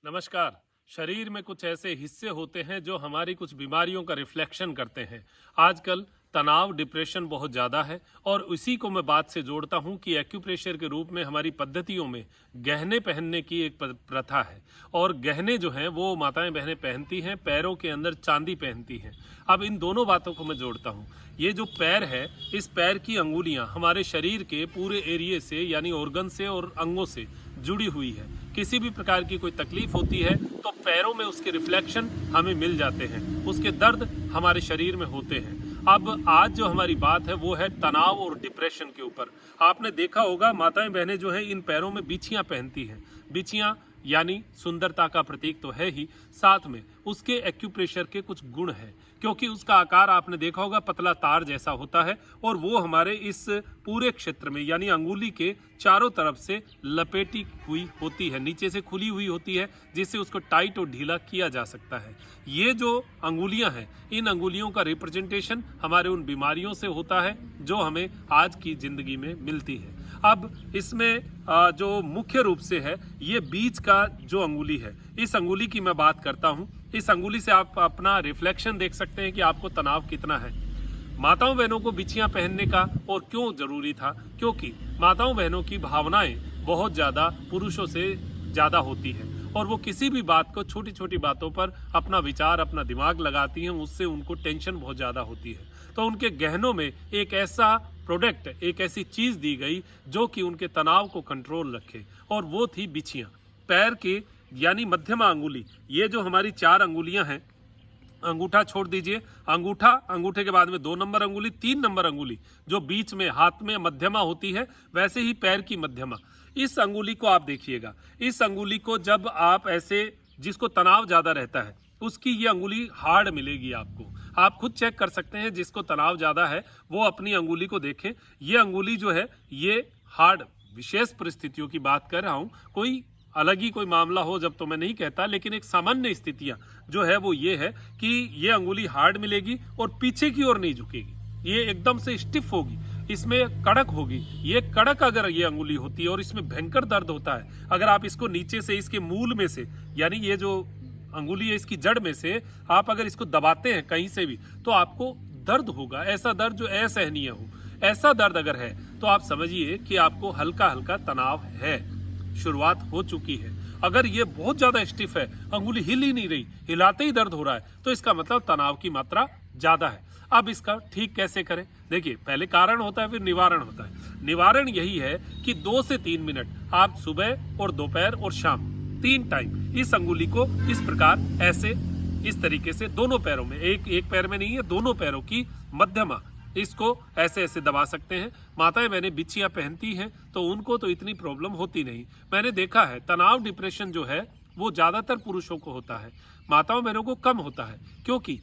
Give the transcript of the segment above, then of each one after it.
नमस्कार। शरीर में कुछ ऐसे हिस्से होते हैं जो हमारी कुछ बीमारियों का रिफ्लेक्शन करते हैं। आजकल तनाव, डिप्रेशन बहुत ज़्यादा है और उसी को मैं बात से जोड़ता हूँ कि एक्यूप्रेशर के रूप में हमारी पद्धतियों में गहने पहनने की एक प्रथा है। और गहने जो हैं वो माताएं बहनें पहनती हैं, पैरों के अंदर चांदी पहनती हैं। अब इन दोनों बातों को मैं जोड़ता हूँ। ये जो पैर है, इस पैर की अंगुलियाँ हमारे शरीर के पूरे एरिए से यानी ऑर्गन से और अंगों से जुड़ी हुई है। किसी भी प्रकार की कोई तकलीफ होती है तो पैरों में उसके रिफ्लेक्शन हमें मिल जाते हैं, उसके दर्द हमारे शरीर में होते हैं। अब आज जो हमारी बात है वो है तनाव और डिप्रेशन के ऊपर। आपने देखा होगा माताएं बहनें जो है इन पैरों में बिछियां पहनती हैं। बिछियां यानी सुंदरता का प्रतीक तो है ही, साथ में उसके एक्यूप्रेशर के कुछ गुण हैं, क्योंकि उसका आकार आपने देखा होगा पतला तार जैसा होता है और वो हमारे इस पूरे क्षेत्र में यानी अंगुली के चारों तरफ से लपेटी हुई होती है, नीचे से खुली हुई होती है, जिससे उसको टाइट और ढीला किया जा सकता है। ये जो अंगुलियां हैं, इन अंगुलियों का रिप्रेजेंटेशन हमारे उन बीमारियों से होता है जो हमें आज की जिंदगी में मिलती है। अब इसमें जो मुख्य रूप से है, ये बीच का जो अंगुली है, इस अंगुली की मैं बात करता हूँ। इस अंगुली से आप अपना रिफ्लेक्शन देख सकते हैं कि आपको तनाव कितना है। माताओं बहनों को बिछियां पहनने का और क्यों जरूरी था? क्योंकि माताओं बहनों की भावनाएं बहुत ज्यादा पुरुषों से ज्यादा होती है और वो किसी भी बात को, छोटी छोटी बातों पर अपना विचार, अपना दिमाग लगाती हैं, उससे उनको टेंशन बहुत ज्यादा होती है। तो उनके गहनों में एक ऐसा प्रोडक्ट, एक ऐसी चीज दी गई जो कि उनके तनाव को कंट्रोल रखे, और वो थी बिछियां। पैर के यानी मध्यमा अंगुली, ये जो हमारी 4 अंगुलियां हैं, अंगूठा छोड़ दीजिए, अंगूठा, अंगूठे के बाद में 2 नंबर अंगुली, 3 नंबर अंगुली जो बीच में हाथ में मध्यमा होती है, वैसे ही पैर की मध्यमा। इस अंगुली को आप देखिएगा, इस अंगुली को जब आप ऐसे, जिसको तनाव ज्यादा रहता है उसकी ये अंगुली हार्ड मिलेगी आपको। आप खुद चेक कर सकते हैं, जिसको तनाव ज्यादा है वो अपनी अंगुली को देखें। ये अंगुली जो है ये हार्ड, विशेष परिस्थितियों की बात कर रहा हूँ, कोई अलग ही कोई मामला हो जब तो मैं नहीं कहता, लेकिन एक सामान्य स्थितियां जो है वो ये है कि ये अंगुली हार्ड मिलेगी और पीछे की ओर नहीं झुकेगी, ये एकदम से स्टिफ होगी, इसमें कड़क होगी। ये कड़क अगर ये अंगुली होती है और इसमें भयंकर दर्द होता है, अगर आप इसको नीचे से, इसके मूल में से, यानी ये जो अंगुली है इसकी जड़ में से आप अगर इसको दबाते हैं कहीं से भी, तो आपको दर्द होगा, ऐसा दर्द जो असहनीय हो। ऐसा दर्द अगर है तो आप समझिए कि आपको हल्का हल्का तनाव है, शुरुआत हो चुकी है। अगर ये बहुत ज्यादा स्टिफ है, अंगुली हिल ही नहीं रही, हिलाते ही दर्द हो रहा है, तो इसका मतलब तनाव की मात्रा ज्यादा है। अब इसका ठीक कैसे करें? देखिए, पहले कारण होता है, फिर निवारण होता है। निवारण यही है कि 2 से 3 मिनट आप सुबह और दोपहर और शाम 3 टाइम इस अंगुली को इस प्रकार, ऐसे, इस तरीके से दोनों पैरों में, एक पैर में नहीं है, दोनों पैरों की मध्यमा, इसको ऐसे ऐसे दबा सकते हैं। माताएं बहनें बिछियां पहनती हैं तो उनको तो इतनी प्रॉब्लम होती नहीं। मैंने देखा है तनाव, डिप्रेशन जो है वो ज्यादातर पुरुषों को होता है, माताओं बहनों को कम होता है, क्योंकि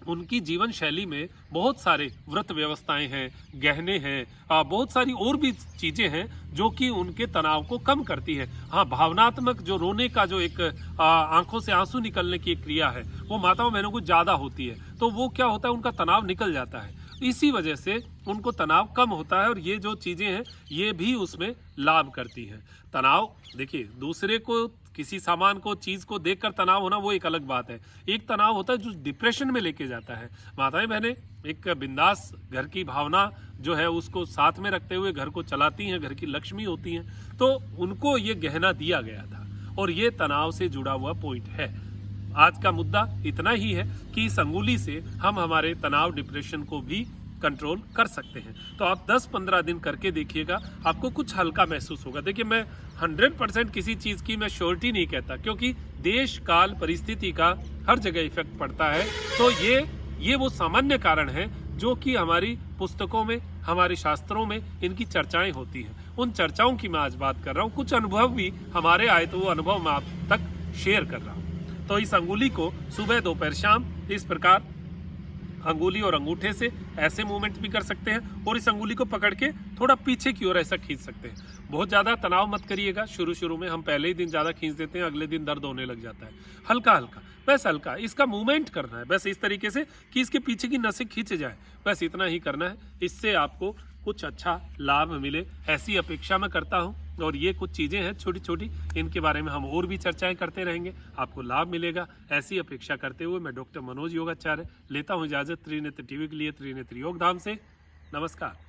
उनकी जीवन शैली में बहुत सारे व्रत व्यवस्थाएं हैं, गहने हैं, बहुत सारी और भी चीजें हैं जो कि उनके तनाव को कम करती है। हाँ, भावनात्मक जो रोने का जो एक आंखों से आंसू निकलने की एक क्रिया है वो माताओं बहनों को ज्यादा होती है, तो वो क्या होता है, उनका तनाव निकल जाता है, इसी वजह से उनको तनाव कम होता है। और ये जो चीजें हैं ये भी उसमें लाभ करती हैं। तनाव, देखिए, दूसरे को, किसी सामान को, चीज को देखकर तनाव होना वो एक अलग बात है। एक तनाव होता है जो डिप्रेशन में लेके जाता है। माताएं बहनें एक बिंदास घर की भावना जो है उसको साथ में रखते हुए घर को चलाती हैं, घर की लक्ष्मी होती हैं, तो उनको ये गहना दिया गया था और ये तनाव से जुड़ा हुआ पॉइंट है। आज का मुद्दा इतना ही है कि इस अंगुली से हम हमारे तनाव, डिप्रेशन को भी कंट्रोल कर सकते हैं। तो आप 10-15 दिन करके देखिएगा, आपको कुछ हल्का महसूस होगा। देखिए, मैं 100% किसी चीज की मैं श्योरिटी नहीं कहता, क्योंकि देश काल परिस्थिति का हर जगह इफेक्ट पड़ता है। तो ये वो सामान्य कारण है जो कि हमारी पुस्तकों में, हमारे शास्त्रों में इनकी चर्चाएं होती हैं। उन चर्चाओं की मैं आज बात कर रहा हूँ। कुछ अनुभव भी हमारे आए तो वो अनुभव मैं आप तक शेयर कर रहा हूँ। तो इस अंगुली को सुबह, दोपहर, शाम इस प्रकार अंगुली और अंगूठे से ऐसे मूवमेंट भी कर सकते हैं और इस अंगुली को पकड़ के थोड़ा पीछे की ओर ऐसा खींच सकते हैं। बहुत ज्यादा तनाव मत करिएगा। शुरू में हम पहले ही दिन ज्यादा खींच देते हैं, अगले दिन दर्द होने लग जाता है। हल्का हल्का, बस हल्का इसका मूवमेंट करना है, बस इस तरीके से कि इसके पीछे की नसें खींच जाए, बस इतना ही करना है। इससे आपको कुछ अच्छा लाभ मिले, ऐसी अपेक्षा मैं करता हूँ। और ये कुछ चीज़ें हैं छोटी छोटी, इनके बारे में हम और भी चर्चाएं करते रहेंगे, आपको लाभ मिलेगा ऐसी अपेक्षा करते हुए मैं डॉक्टर मनोज योगाचार्य लेता हूं इजाज़त त्रिनेत्र टीवी के लिए त्रिनेत्र योगधाम से। नमस्कार।